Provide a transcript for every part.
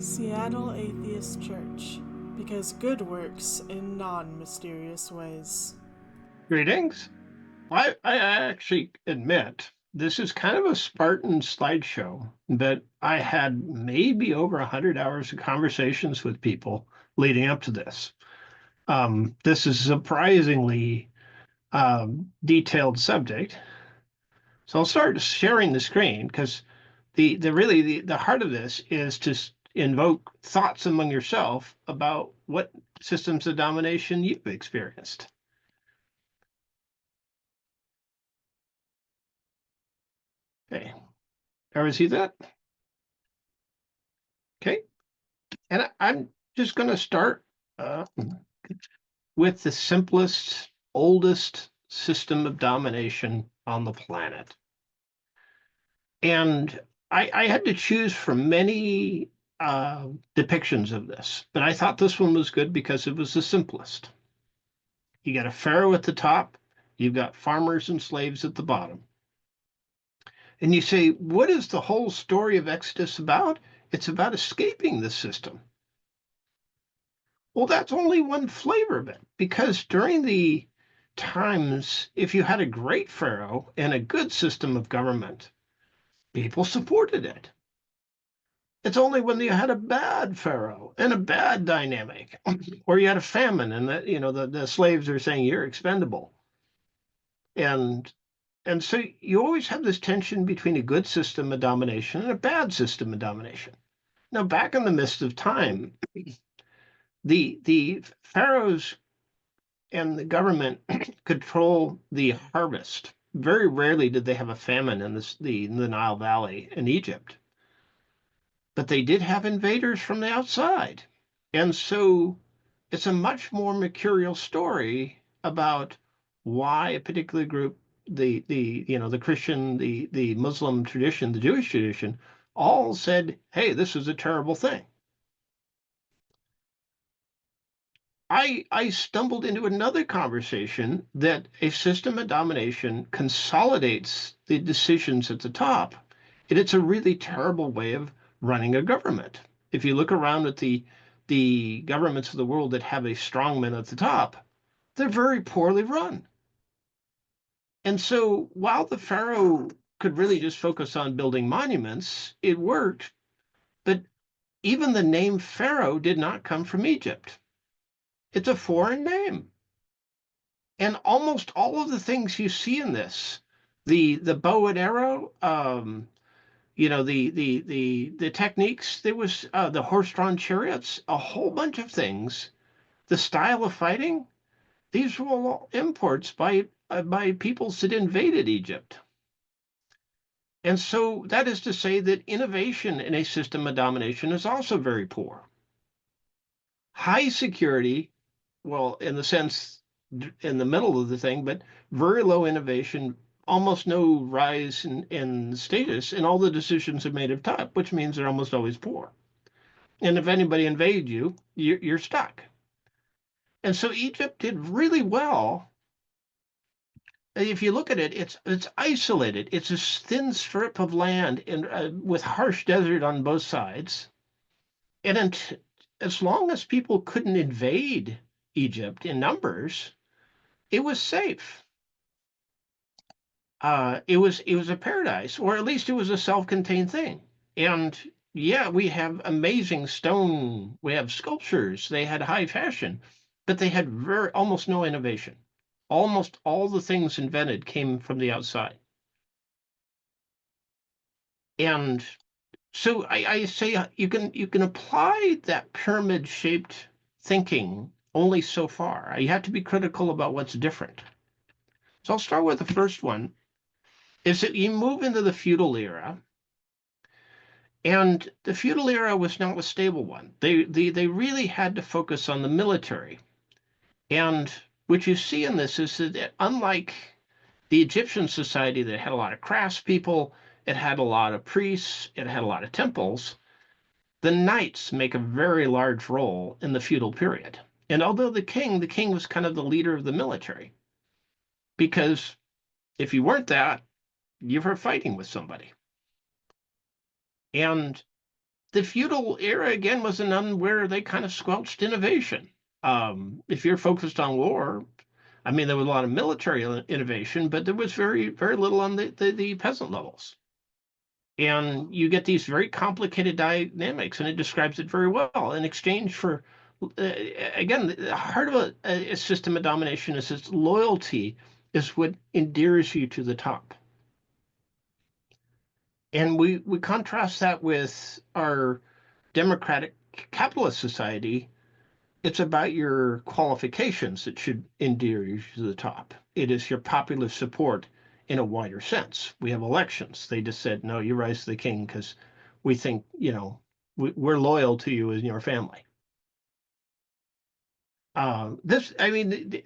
Seattle Atheist Church, because good works in non-mysterious ways. Greetings. I actually admit this is kind of a Spartan slideshow, but I had maybe over 100 hours of conversations with people leading up to this. This is a surprisingly detailed subject. So I'll start sharing the screen because the heart of this is to invoke thoughts among yourself about what systems of domination you've experienced. Okay, everyone see that? Okay. And I'm just going to start with the simplest, oldest system of domination on the planet. And I had to choose from many depictions of this, but I thought this one was good because it was the simplest. You got a pharaoh at the top, you've got farmers and slaves at the bottom. And you say, what is the whole story of Exodus about? It's about escaping this system. Well, that's only one flavor of it, because during the times, if you had a great pharaoh and a good system of government, people supported it. It's only when you had a bad pharaoh and a bad dynamic, or you had a famine and the slaves are saying you're expendable. And and so you always have this tension between a good system of domination and a bad system of domination. Now, back in the midst of time, the pharaohs and the government control the harvest. Very rarely did they have a famine in the Nile Valley in Egypt, but they did have invaders from the outside, and so it's a much more mercurial story about why a particular group, the Christian, the Muslim tradition, the Jewish tradition, all said, "Hey, this is a terrible thing." I stumbled into another conversation that a system of domination consolidates the decisions at the top, and it's a really terrible way of running a government. If you look around at the governments of the world that have a strongman at the top, they're very poorly run. And so while the pharaoh could really just focus on building monuments, it worked, but even the name Pharaoh did not come from Egypt. It's a foreign name. And almost all of the things you see in this, the bow and arrow, the techniques, there was the horse-drawn chariots, a whole bunch of things. The style of fighting, these were all imports by peoples that invaded Egypt. And so that is to say that innovation in a system of domination is also very poor. High security, well, in the sense in the middle of the thing, but very low innovation, almost no rise in status, and all the decisions are made of top, which means they're almost always poor. And if anybody invades you, you're stuck. And so Egypt did really well. If you look at it, it's isolated. It's a thin strip of land with harsh desert on both sides. And as long as people couldn't invade Egypt in numbers, it was safe. It was a paradise, or at least it was a self-contained thing. And yeah, we have amazing stone, we have sculptures, they had high fashion, but they had very almost no innovation. Almost all the things invented came from the outside. And so I say you can apply that pyramid-shaped thinking only so far. You have to be critical about what's different. So I'll start with the first one, is that you move into the feudal era, and the feudal era was not a stable one. They really had to focus on the military. And what you see in this is that unlike the Egyptian society that had a lot of craftspeople, it had a lot of priests, it had a lot of temples, the knights make a very large role in the feudal period. And although the king was kind of the leader of the military, because if you weren't that, you were fighting with somebody. And The feudal era, again, was none where they kind of squelched innovation. If you're focused on war, I mean, there was a lot of military innovation, but there was very, very little on the peasant levels. And you get these very complicated dynamics, and it describes it very well. In exchange for, again, the heart of a system of domination is its loyalty is what endears you to the top. And we contrast that with our democratic capitalist society. It's about your qualifications that should endear you to the top. It is your popular support in a wider sense. We have elections. They just said, no, you rise to the king because we think, we're loyal to you and your family. I mean,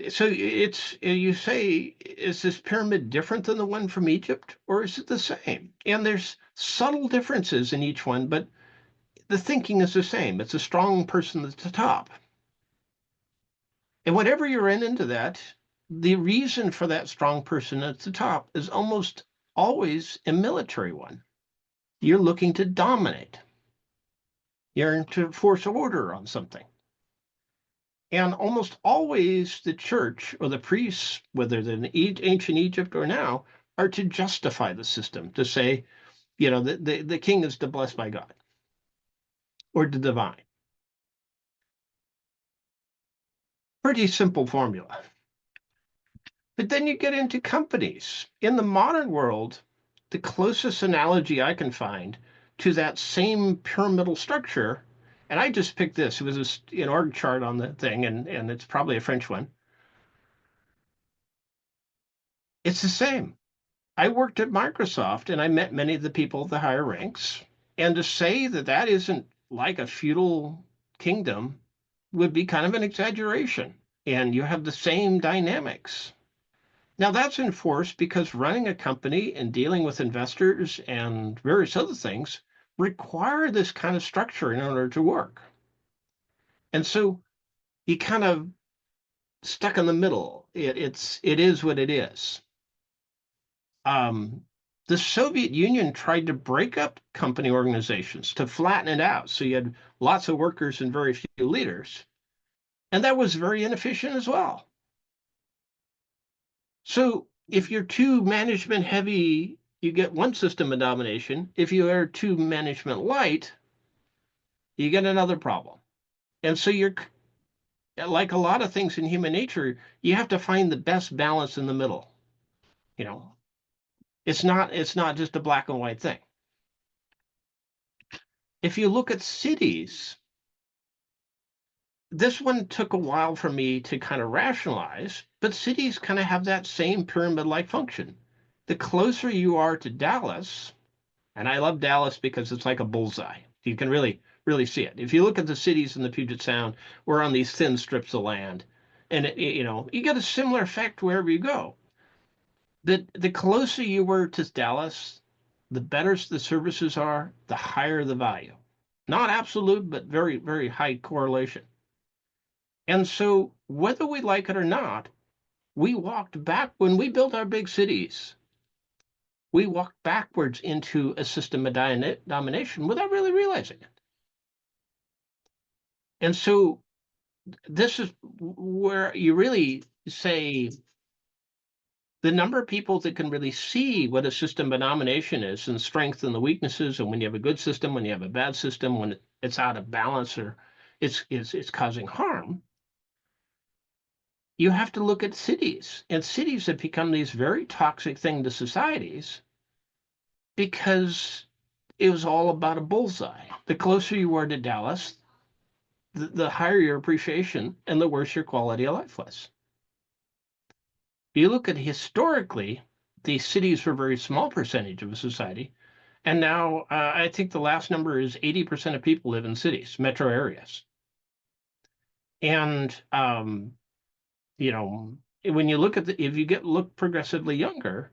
so you say, is this pyramid different than the one from Egypt, or is it the same? And there's subtle differences in each one, but the thinking is the same. It's a strong person at the top. And whatever you're into that, the reason for that strong person at the top is almost always a military one. You're looking to dominate. You're to force order on something. And almost always the church or the priests, whether they're in ancient Egypt or now, are to justify the system, to say, the king is blessed by God or the divine. Pretty simple formula. But then you get into companies. In the modern world, the closest analogy I can find to that same pyramidal structure, and I just picked this, it was an org chart on the thing, and it's probably a French one. It's the same. I worked at Microsoft and I met many of the people at the higher ranks. And to say that that isn't like a feudal kingdom would be kind of an exaggeration. And you have the same dynamics. Now that's enforced because running a company and dealing with investors and various other things require this kind of structure in order to work. And so you kind of stuck in the middle. It is what it is. The Soviet Union tried to break up company organizations to flatten it out. So you had lots of workers and very few leaders. And that was very inefficient as well. So if you're too management heavy, you get one system of domination. If you are too management light, you get another problem. And so you're like a lot of things in human nature, you have to find the best balance in the middle. You know, it's not just a black and white thing. If you look at cities, this one took a while for me to kind of rationalize, but cities kind of have that same pyramid-like function. The closer you are to Dallas, and I love Dallas because it's like a bullseye. You can really, really see it. If you look at the cities in the Puget Sound, we're on these thin strips of land, and you get a similar effect wherever you go. The closer you were to Dallas, the better the services are, the higher the value. Not absolute, but very, very high correlation. And so, whether we like it or not, we walked back when we built our big cities. We walked backwards into a system of domination without really realizing it. And so, this is where you really say the number of people that can really see what a system of domination is and the strength and the weaknesses, and when you have a good system, when you have a bad system, when it's out of balance or it's causing harm. You have to look at cities, and cities have become these very toxic thing to societies because it was all about a bullseye. The closer you were to Dallas, the higher your appreciation and the worse your quality of life was. You look at historically, these cities were a very small percentage of a society. And now I think the last number is 80% of people live in cities, metro areas. And, when you look at if you look progressively younger,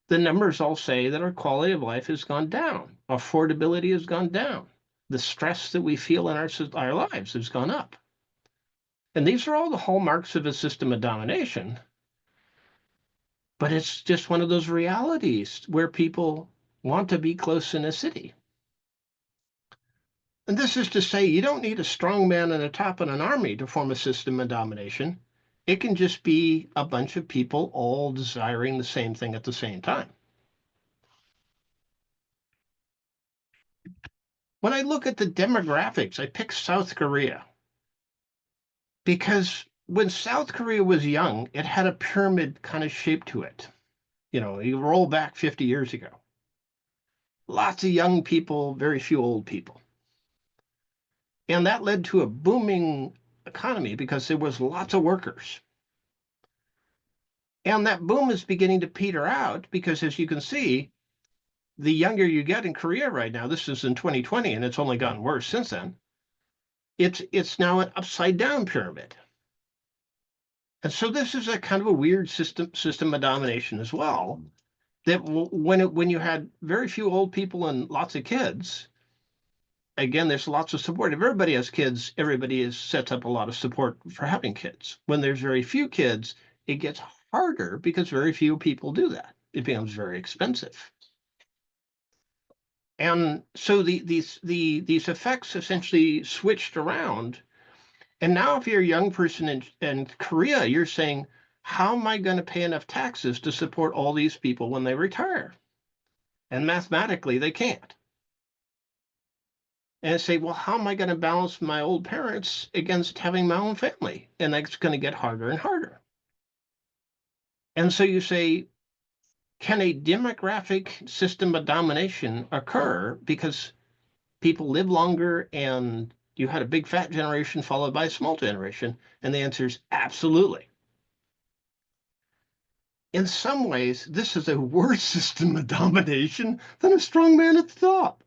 the numbers all say that our quality of life has gone down. Affordability has gone down. The stress that we feel in our lives has gone up. And these are all the hallmarks of a system of domination. But it's just one of those realities where people want to be close in a city. And this is to say you don't need a strong man and a top in an army to form a system of domination. It can just be a bunch of people all desiring the same thing at the same time. When I look at the demographics, I pick South Korea because when South Korea was young, it had a pyramid kind of shape to it. You roll back 50 years ago. Lots of young people, very few old people. And that led to a booming economy because there was lots of workers. And that boom is beginning to peter out because, as you can see, the younger you get in Korea right now, this is in 2020, and it's only gotten worse since then. It's now an upside down pyramid. And so this is a kind of a weird system of domination as well. That when you had very few old people and lots of kids, again, there's lots of support. If everybody has kids, everybody sets up a lot of support for having kids. When there's very few kids, it gets harder because very few people do that. It becomes very expensive. And so these effects essentially switched around. And now if you're a young person in Korea, you're saying, how am I going to pay enough taxes to support all these people when they retire? And mathematically, they can't. And say, well, how am I going to balance my old parents against having my own family? And that's going to get harder and harder. And so you say, can a demographic system of domination occur because people live longer and you had a big fat generation followed by a small generation? And the answer is absolutely. In some ways, this is a worse system of domination than a strong man at the top.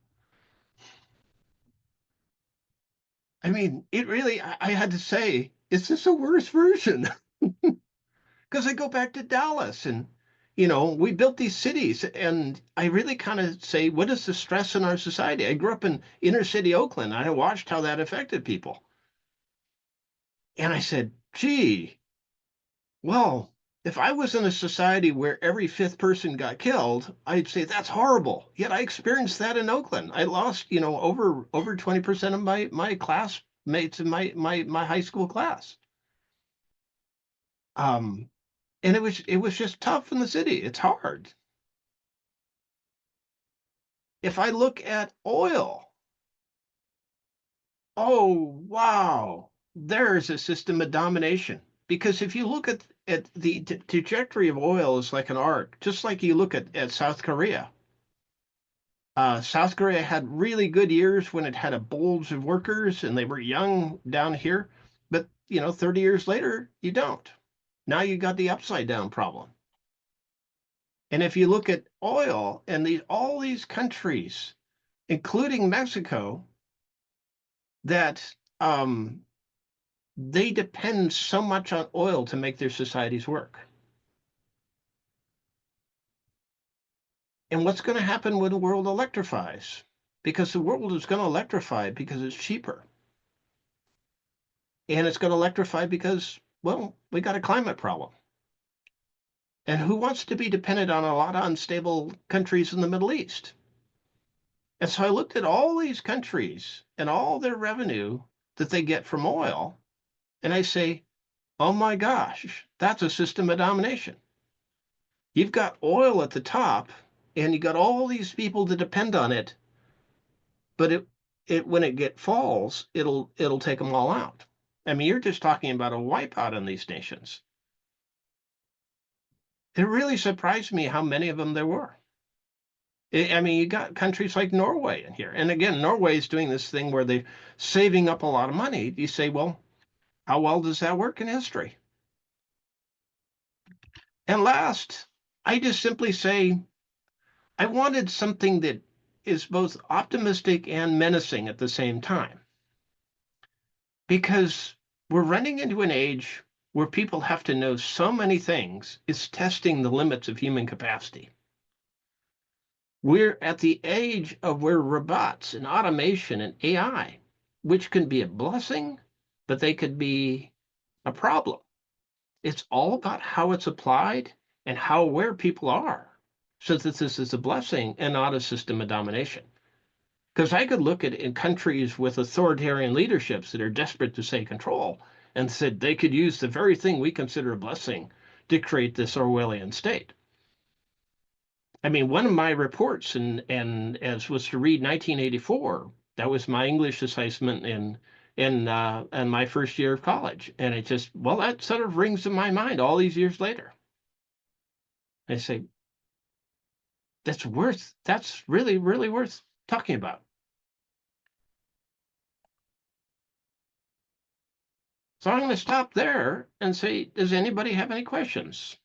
I mean, it really, I had to say, is this a worse version? Because I go back to Dallas and, we built these cities. And I really kind of say, what is the stress in our society? I grew up in inner city Oakland. I watched how that affected people. And I said, gee, well, if I was in a society where every fifth person got killed, I'd say that's horrible. Yet I experienced that in Oakland. I lost, over 20% of my classmates in my high school class. And it was just tough in the city. It's hard. If I look at oil, oh wow, there's a system of domination. Because if you look at the trajectory of oil is like an arc, just like you look at South Korea. South Korea had really good years when it had a bulge of workers and they were young down here. But, 30 years later, you don't. Now you got the upside down problem. And if you look at oil and all these countries, including Mexico, that they depend so much on oil to make their societies work. And what's going to happen when the world electrifies? Because the world is going to electrify because it's cheaper. And it's going to electrify because, well, we got a climate problem. And who wants to be dependent on a lot of unstable countries in the Middle East? And so I looked at all these countries and all their revenue that they get from oil, and I say, oh my gosh, that's a system of domination. You've got oil at the top, and you got all these people that depend on it, but when it falls, it'll take them all out. I mean, you're just talking about a wipeout in these nations. It really surprised me how many of them there were. I mean, you got countries like Norway in here. And again, Norway is doing this thing where they're saving up a lot of money. You say, well, how well does that work in history? And last, I just simply say, I wanted something that is both optimistic and menacing at the same time. Because we're running into an age where people have to know so many things, it's testing the limits of human capacity. We're at the age of where robots and automation and AI, which can be a blessing, but they could be a problem. It's all about how it's applied and how aware people are, so that this is a blessing and not a system of domination. Because I could look at in countries with authoritarian leaderships that are desperate to say control and said they could use the very thing we consider a blessing to create this Orwellian state. I mean, one of my reports and as was to read 1984. That was my English assignment in my first year of college, and it just well that sort of rings in my mind all these years later. I say that's really really worth talking about. So I'm going to stop there and say, does anybody have any questions?